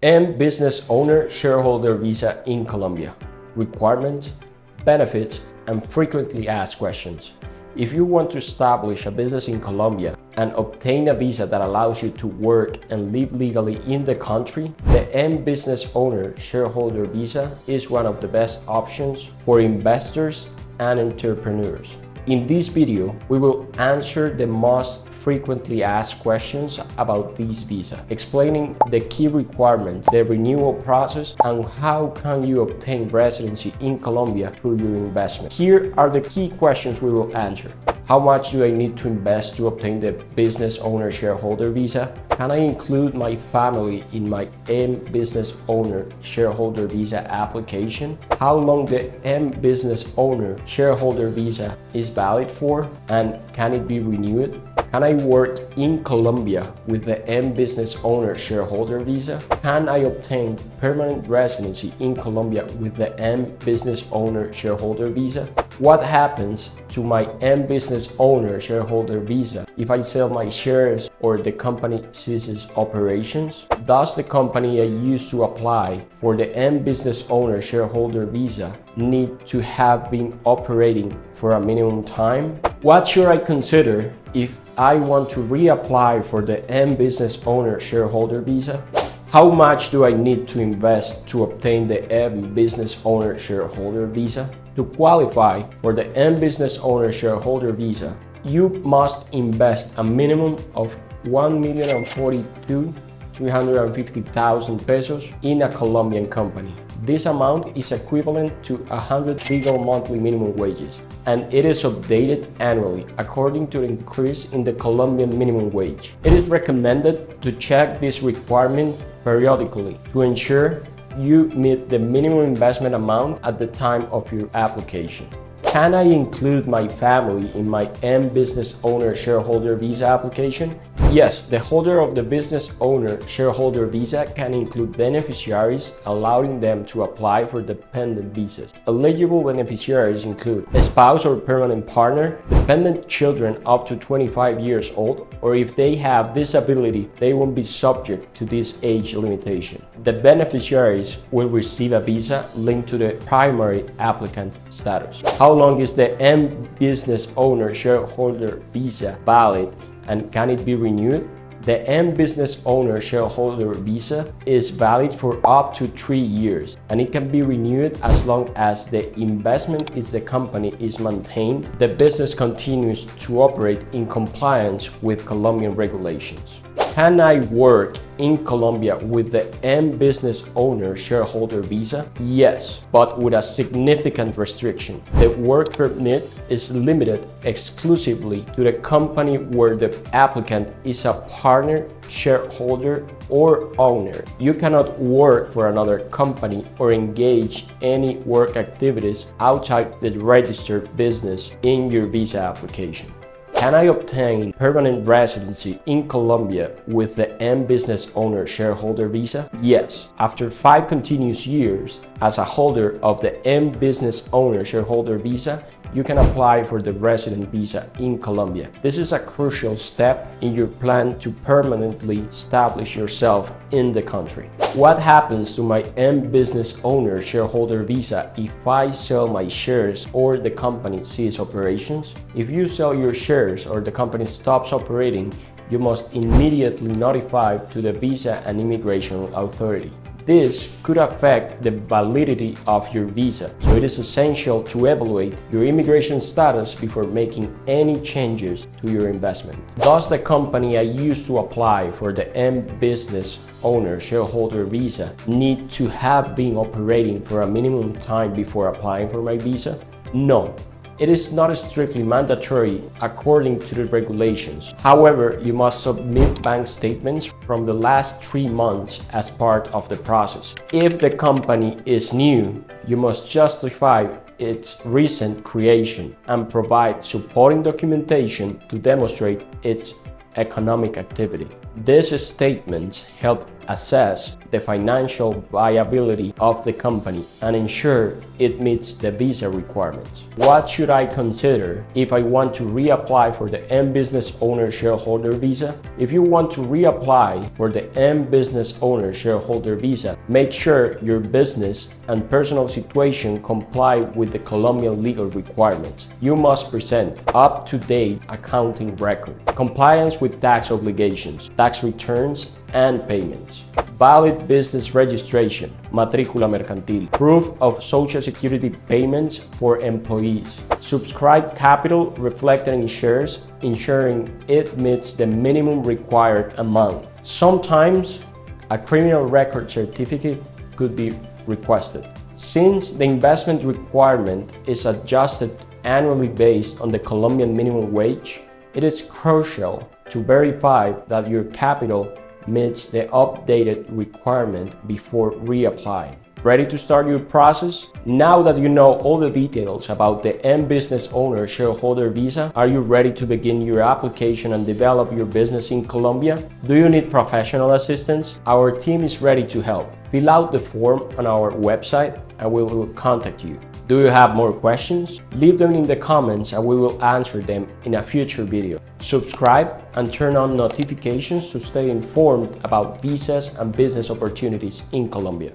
M Business Owner Shareholder Visa in Colombia. Requirements, benefits, and frequently asked questions. If you want to establish a business in Colombia and obtain a visa that allows you to work and live legally in the country, the M Business Owner Shareholder Visa is one of the best options for investors and entrepreneurs. In this video, we will answer the most frequently asked questions about this visa, explaining the key requirements, the renewal process, and how can you obtain residency in Colombia through your investment. Here are the key questions we will answer. How much do I need to invest to obtain the business owner shareholder visa? Can I include my family in my M Business Owner Shareholder Visa application? How long the M Business Owner Shareholder Visa is valid for, and can it be renewed? Can I work in Colombia with the M Business Owner Shareholder Visa? Can I obtain permanent residency in Colombia with the M Business Owner Shareholder Visa? What happens to my M Business Owner Shareholder Visa if I sell my shares or the company ceases operations? Does the company I used to apply for the M Business Owner Shareholder Visa need to have been operating for a minimum time? What should I consider if I want to reapply for the M Business Owner Shareholder Visa? How much do I need to invest to obtain the M Business Owner Shareholder Visa? To qualify for the M Business Owner Shareholder Visa, you must invest a minimum of 1,042,350,000 pesos in a Colombian company. This amount is equivalent to 100 legal monthly minimum wages, and it is updated annually according to the increase in the Colombian minimum wage. It is recommended to check this requirement periodically to ensure you meet the minimum investment amount at the time of your application. Can I include my family in my M Business Owner Shareholder Visa application? Yes, the holder of the Business Owner Shareholder Visa can include beneficiaries, allowing them to apply for dependent visas. Eligible beneficiaries include a spouse or permanent partner, dependent children up to 25 years old, or if they have disability, they won't be subject to this age limitation. The beneficiaries will receive a visa linked to the primary applicant status. How long is the M Business Owner Shareholder Visa valid, and can it be renewed? The M Business Owner Shareholder Visa is valid for up to 3 years, and it can be renewed as long as the investment in the company is maintained, the business continues to operate in compliance with Colombian regulations. Can I work in Colombia with the M Business Owner Shareholder Visa? Yes, but with a significant restriction. The work permit is limited exclusively to the company where the applicant is a partner, shareholder, or owner. You cannot work for another company or engage any work activities outside the registered business in your visa application. Can I obtain permanent residency in Colombia with the M Business Owner Shareholder Visa? Yes. After 5 continuous years as a holder of the M Business Owner Shareholder Visa, you can apply for the resident visa in Colombia. This is a crucial step in your plan to permanently establish yourself in the country. What happens to my M Business Owner Shareholder Visa if I sell my shares or the company ceases operations? If you sell your shares or the company stops operating, you must immediately notify to the Visa and Immigration Authority. This could affect the validity of your visa, so it is essential to evaluate your immigration status before making any changes to your investment. Does the company I used to apply for the M Business Owner Shareholder Visa need to have been operating for a minimum time before applying for my visa? No. It is not strictly mandatory according to the regulations. However, you must submit bank statements from the last 3 months as part of the process. If the company is new, you must justify its recent creation and provide supporting documentation to demonstrate its economic activity. These statements help assess the financial viability of the company and ensure it meets the visa requirements. What should I consider if I want to reapply for the M-Business Owner Shareholder Visa? If you want to reapply for the M-Business Owner Shareholder Visa, make sure your business and personal situation comply with the Colombian legal requirements. You must present up-to-date accounting record, compliance with tax obligations, tax returns, and payments, valid business registration, matrícula mercantil, proof of Social Security payments for employees, subscribed capital reflected in shares, ensuring it meets the minimum required amount. Sometimes a criminal record certificate could be requested. Since the investment requirement is adjusted annually based on the Colombian minimum wage, it is crucial to verify that your capital meets the updated requirement before reapplying. Ready to start your process? Now that you know all the details about the M-Business Owner Shareholder Visa, are you ready to begin your application and develop your business in Colombia? Do you need professional assistance? Our team is ready to help. Fill out the form on our website and we will contact you. Do you have more questions? Leave them in the comments and we will answer them in a future video. Subscribe and turn on notifications to stay informed about visas and business opportunities in Colombia.